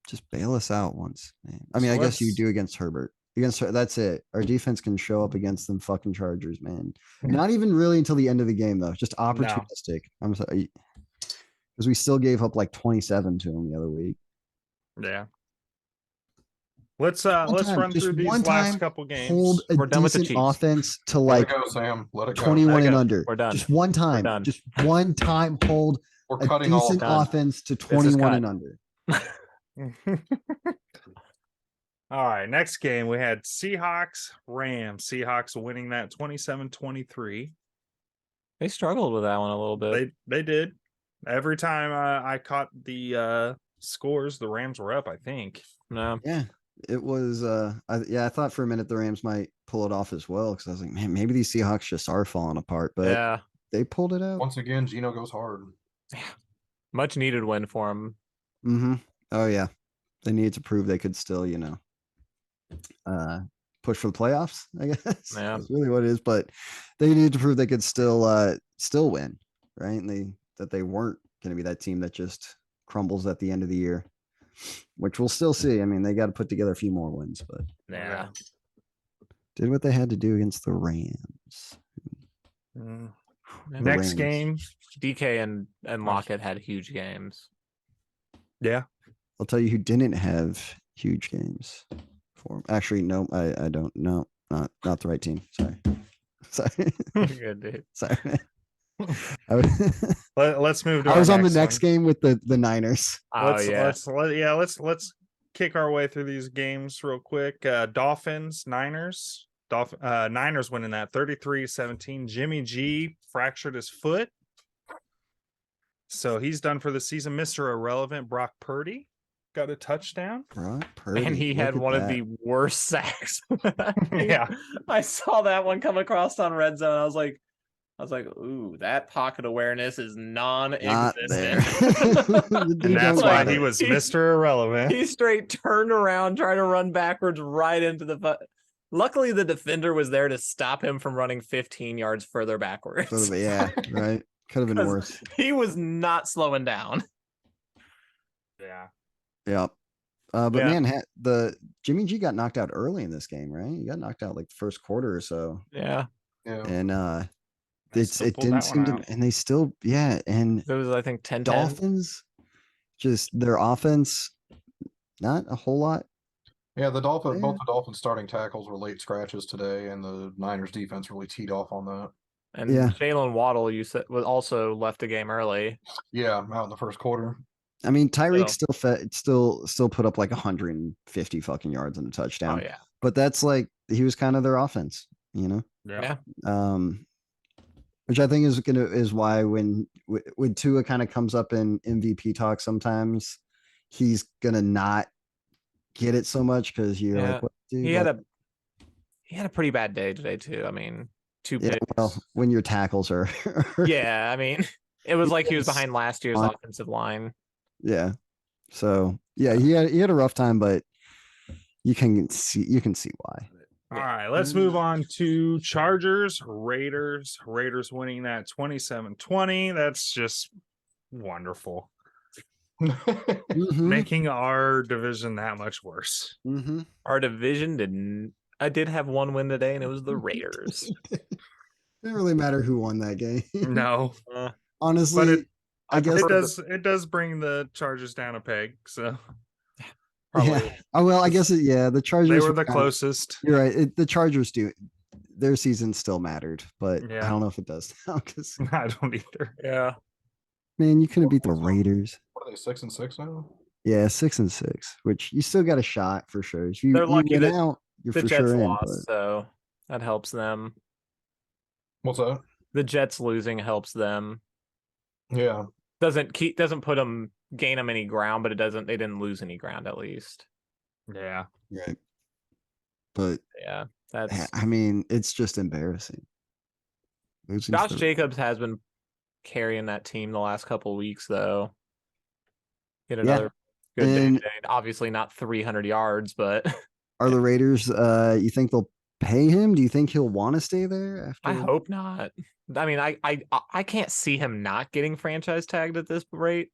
just bail us out once, man. I mean, So I guess you let's- do against Herbert. Against her, that's it. Our defense can show up against them fucking Chargers, man. Not even really until the end of the game, though. Just opportunistic. I'm sorry, because we still gave up like 27 to them the other week. Yeah. Let's time, run just through these one last time, couple games. Hold a We're done with the decent Chiefs. offense to Let like it go, Sam. Let it go. 21 Let it and go. under. We're done. Just one time. done. Just one time hold We're a cutting all decent of them. offense to is 21 cut. and under. All right, next game we had Seahawks Rams. Seahawks winning that 27-23. They struggled with that one a little bit. They did. Every time I caught the scores, the Rams were up, I think. No, Yeah, it was. I thought for a minute the Rams might pull it off as well because I was like, man, maybe these Seahawks just are falling apart, but yeah, they pulled it out. Once again, Gino goes hard. much needed win for him. Mm-hmm. Oh yeah, they needed to prove they could still, push for the playoffs. I guess Yeah. that's really what it is. But they needed to prove they could still win, right? And they weren't going to be that team that just crumbles at the end of the year, which we'll still see. I mean, they got to put together a few more wins, but Yeah, did what they had to do against the Rams. Mm. The Next Rams. game, DK and Lockett had huge games. yeah. I'll tell you who didn't have huge games for him. Actually, no, I don't. No, not the right team. Sorry. Good dude. Sorry. Let's move to I our was on the next next one. game with the Niners. Oh yeah, Let's kick our way through these games real quick. Dolphins, Niners. Niners winning that 33-17. Jimmy G fractured his foot. So he's done for the season. Mr. Irrelevant Brock Purdy got a touchdown. Brock Purdy, and he look had at one of that. the worst sacks. Yeah. I saw that one come across on red zone. I was like, I was like, ooh, that pocket awareness is Not there. non-existent. The dude And that's don't why got he it. was Mr. Irrelevant. He straight turned around, trying to run backwards right into the. Luckily, the defender was there to stop him from running 15 yards further backwards. Sort of, yeah, right. Could have been 'Cause worse. He was not slowing down. Yeah. Yeah. But Yeah. man, the Jimmy G got knocked out early in this game, right? He got knocked out like the first quarter or so. Yeah, Yeah. And They it still pulled didn't that seem one to, out. and they still, yeah, and it was I think 10-10. Dolphins, just their offense, not a whole lot. Yeah, both Yeah. the Dolphins starting tackles were late scratches today, and the Niners defense really teed off on that. And Yeah. Jalen Waddle, you said, was also left the game early. Yeah, out in the first quarter. I mean, Tyreek So- still put up like 150 fucking yards and a touchdown. Oh yeah, But that's like he was kind of their offense, you know. yeah. Which I think is why when Tua kind of comes up in MVP talk, sometimes he's gonna not get it so much because you're Yeah, like, what, dude? He had Like, a pretty bad day today too. I mean, 2 yeah, picks. well, when your tackles are, Yeah, I mean, it was like he was Yes. behind last year's Fine. offensive line. yeah. So yeah, he had a rough time, but you can see why. All right, let's move on to Chargers, Raiders. Raiders winning that 27-20. That's just wonderful. Mhm, Making our division that much worse. mhm. Our division didn't. I did have one win today, and it was the Raiders. Didn't really matter who won that game. No, Honestly, I guess it does bring the Chargers down a peg. So Probably. Yeah. Oh well, I guess the Chargers they were the kinda- closest. You're right. The Chargers do their season still mattered, but Yeah. I don't know if it does now because I don't either. Yeah. man, you couldn't beat the Raiders. What are they, 6-6 now? Yeah, 6-6, which you still got a shot for sure. If you, They're you lucky win that out, you're The for Jets sure in. lost, so that helps them. What's that? The Jets losing helps them. Yeah. Doesn't put them gain them any ground, but they didn't lose any ground at least. Yeah. Right. But Yeah, that's I mean, it's just embarrassing. Losing to Josh the- Jacobs has been carrying that team the last couple of weeks, though. Get Yeah, another good day and- today. Obviously not 300 yards, but Are the Raiders? You think they'll pay him? Do you think he'll want to stay there after? I hope not. I mean, I can't see him not getting franchise tagged at this rate.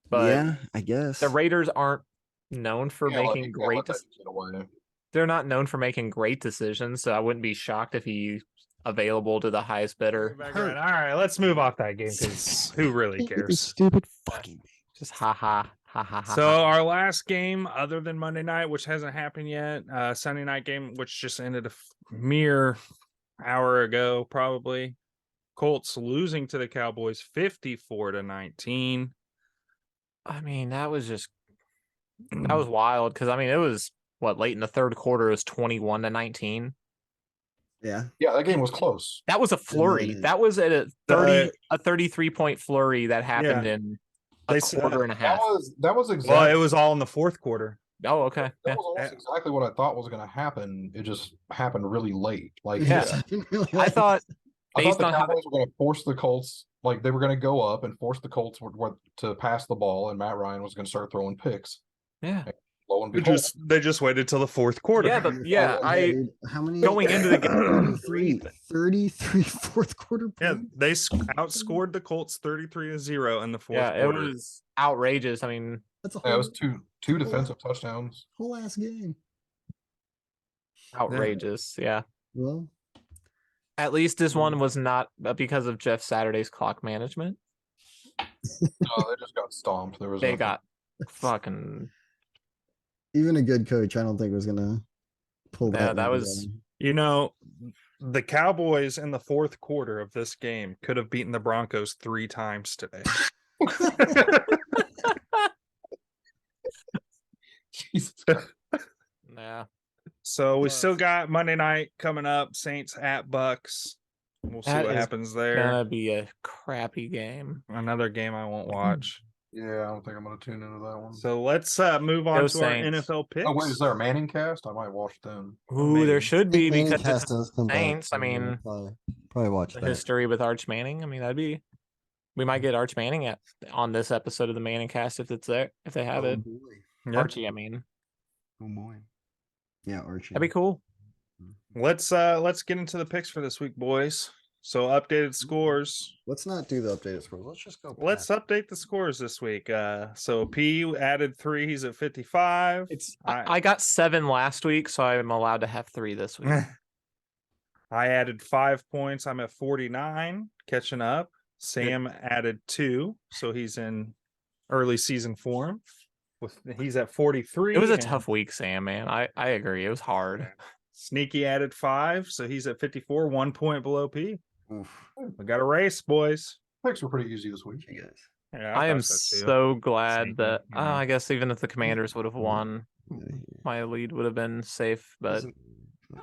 But yeah, I guess. the Raiders aren't known for Yeah, like, making you can't great. let that get away. They're not known for making great decisions, so I wouldn't be shocked if he's available to the highest bidder. All right, let's move off that game because who really This cares? stupid fucking. Just ha ha ha ha ha. So ha. our last game, other than Monday night, which hasn't happened yet, Sunday night game, which just ended a mere hour ago, probably. Colts losing to the Cowboys 54-19. I mean, that was wild because I mean it was late in the third quarter, it was 21-19. Yeah. Yeah, that game was close. That was a flurry. then- That was at a 33-point flurry that happened in a They said- quarter and a half. That was Well, exactly it was all in the fourth quarter. Oh, okay. that Yeah. was almost exactly what I thought was going to happen. It just happened really late. Like Yeah. Really I like- thought I based thought on the how Cowboys were going to force the Colts, like they were going to go up and force the Colts to pass the ball, and Matt Ryan was going to start throwing picks. yeah. Lo and behold, They just waited till the fourth quarter. Yeah, but yeah, Dude, how many going into the game 33 fourth quarter Yeah, points? they outscored the Colts 33-0 in the fourth yeah, it quarter. was outrageous. I mean, That's a yeah, it whole, was two defensive touchdowns. whole ass game. outrageous. Yeah. Well, At least this one was not because of Jeff Saturday's clock management. No, they just got stomped. There was They nothing. got fucking even a good coach, I don't think was gonna pull that. Yeah, that one was- together. You know, the Cowboys in the fourth quarter of this game could have beaten the Broncos 3 times today. Jesus. yeah. So we still got Monday night coming up, Saints at Bucks. We'll see That what is happens there. Gonna be a crappy game. Another game I won't watch. Yeah, I don't think I'm going to tune into that one. So let's move on Go to our Saints. NFL picks. Oh wait, is there a Manning cast? I might watch them. Ooh, maybe. there should be Manning because cast it's does come back, Saints, I so mean, probably- probably watch The that. history with Arch Manning. I mean, we might get Arch Manning on this episode of the Manning Cast if it's there, if they have Oh it. boy. Yeah. Archie, I mean, Oh boy. Yeah, Archie. that'd be cool. Let's get into the picks for this week, boys. So updated scores. Let's not do the updated scores. Let's just go. Let's update the scores this week. So P added 3, he's at 55. I got 7 last week, so I'm allowed to have 3 this week. I added 5 points. I'm at 49, catching up. Sam added 2, so he's in early season form. He's at 43. It was a and tough week, Sam, man. I agree. It was hard. Sneaky added 5, so he's at 54, 1 point below P. Oof. We got a race, boys. Picks were pretty easy this week. You guys. Yeah, I am thought so, too. so glad Sneaky, that yeah. I guess even if the Commanders would have won, Get outta here. my lead would have been safe. But Doesn't- no.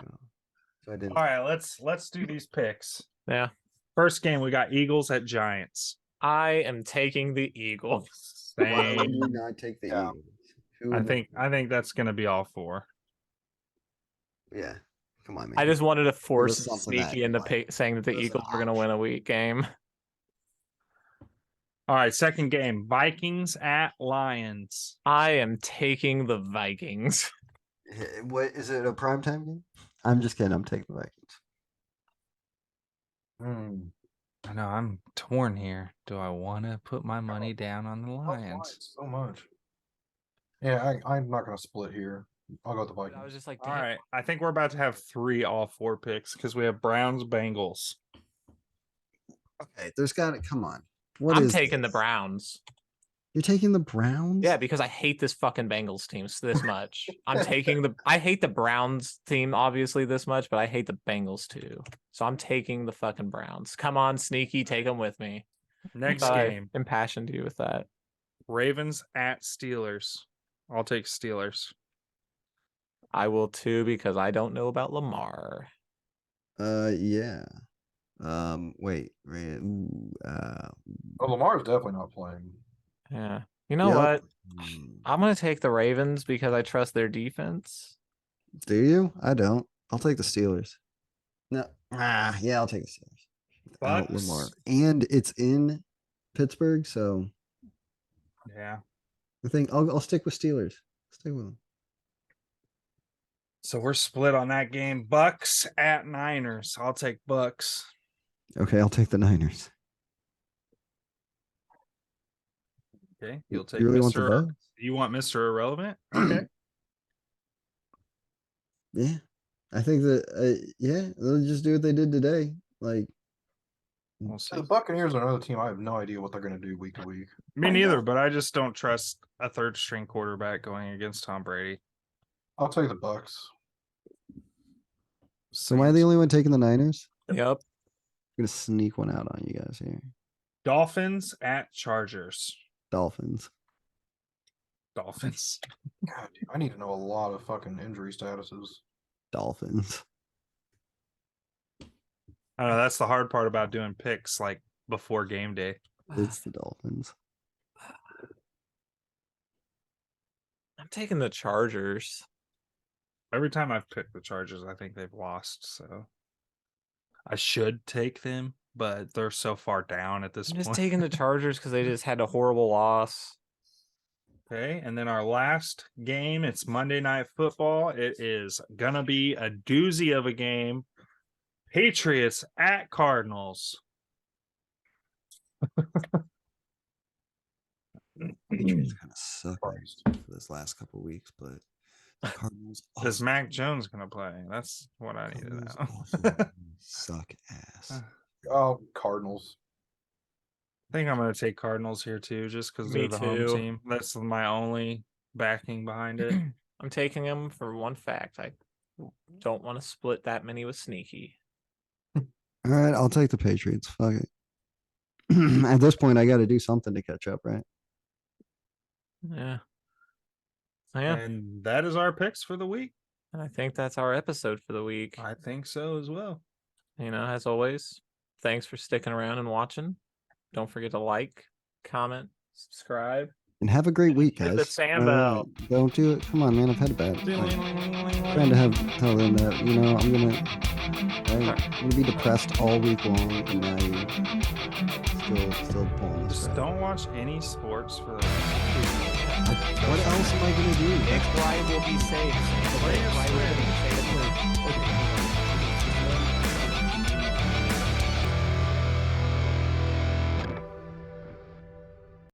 So I didn't. All right, let's do these picks. yeah, First game, we got Eagles at Giants. I am taking the Eagles. Why would you Same. not take the Yeah. Eagles? Who I would think that's gonna be all 4. Yeah. Come on, man. I just wanted to force something that Sneaky into like- saying that the there's an Eagles were going to win a week game. All right, second game, Vikings at Lions. I am taking the Vikings. What is it? A primetime game? I'm just kidding. I'm taking the Vikings. I know I'm torn here. Do I want to put my money down on the Lions? So much. Yeah, I'm not gonna split here. I'll go with the I was Vikings. just like, All damn. right, I think we're about to have 3 all 4 picks because we have Browns, Bengals. Okay, there's got to come on. What I'm is taking the this? Browns. You're taking the Browns? Yeah, because I hate this fucking Bengals team this much. I hate the Browns team obviously this much, but I hate the Bengals too. So I'm taking the fucking Browns. Come on, Sneaky, take them with me. Next Thought I game, impassioned you with that. Ravens at Steelers. I'll take Steelers. I will too because I don't know about Lamar. Yeah. Wait. Oh, Lamar's definitely not playing. Yeah. You know Yep. what? Hmm. I'm gonna take the Ravens because I trust their defense. Do you? I don't. I'll take the Steelers. No. Yeah, I'll take the Steelers. Without Lamar. Bucks. And it's in Pittsburgh, so Yeah. I think I'll stick with Steelers. Stick with them. So we're split on that game. Bucks at Niners. I'll take Bucks. Okay, I'll take the Niners. Okay. You'll take You really want the Mr. Bucks? You want Mr. Irrelevant? Okay. Yeah. I think that yeah, they'll just do what they did today. Like We'll see. The Buccaneers are another team. I have no idea what they're gonna do week to week. Me neither, but I just don't trust a third string quarterback going against Tom Brady. I'll take the Bucks. so am I the only one taking the Niners? Yep. I'm gonna sneak one out on you guys here. Dolphins at Chargers. Dolphins. Dolphins. God, dude, I need to know a lot of fucking injury statuses. Dolphins. I don't know. That's the hard part about doing picks like before game day. It's the Dolphins. I'm taking the Chargers. Every time I've picked the Chargers, I think they've lost. So I should take them, but they're so far down at this I'm just point. taking the Chargers because they just had a horrible loss. Okay, and then our last game, it's Monday Night Football. It is gonna be a doozy of a game. Patriots at Cardinals. Patriots kind of suck Christ. for this last couple weeks, but the Cardinals Is also- Mac Jones gonna play? That's what I need to Cardinals know. also suck ass. Oh, Cardinals. I think I'm gonna take Cardinals here too, just because Me they're the home too. team. That's my only backing behind it. I'm taking them for one fact. I don't want to split that many with Sneaky. All right, I'll take the Patriots. Fuck it. At this point, I got to do something to catch up, right? Yeah. Yeah. And that is our picks for the week. And I think that's our episode for the week. I think so as well. You know, as always, thanks for sticking around and watching. Don't forget to like, comment, subscribe. And have a great week, Hit guys. the sandbell. Don't do it. Come on, man. I've had a bad. Trying to tell them that I'm gonna be depressed all week long, and now you still pulling this. Just crap. don't watch any sports for the rest of the week. What else am I gonna do? Nick Wright will be safe. Nick Wright will be safe.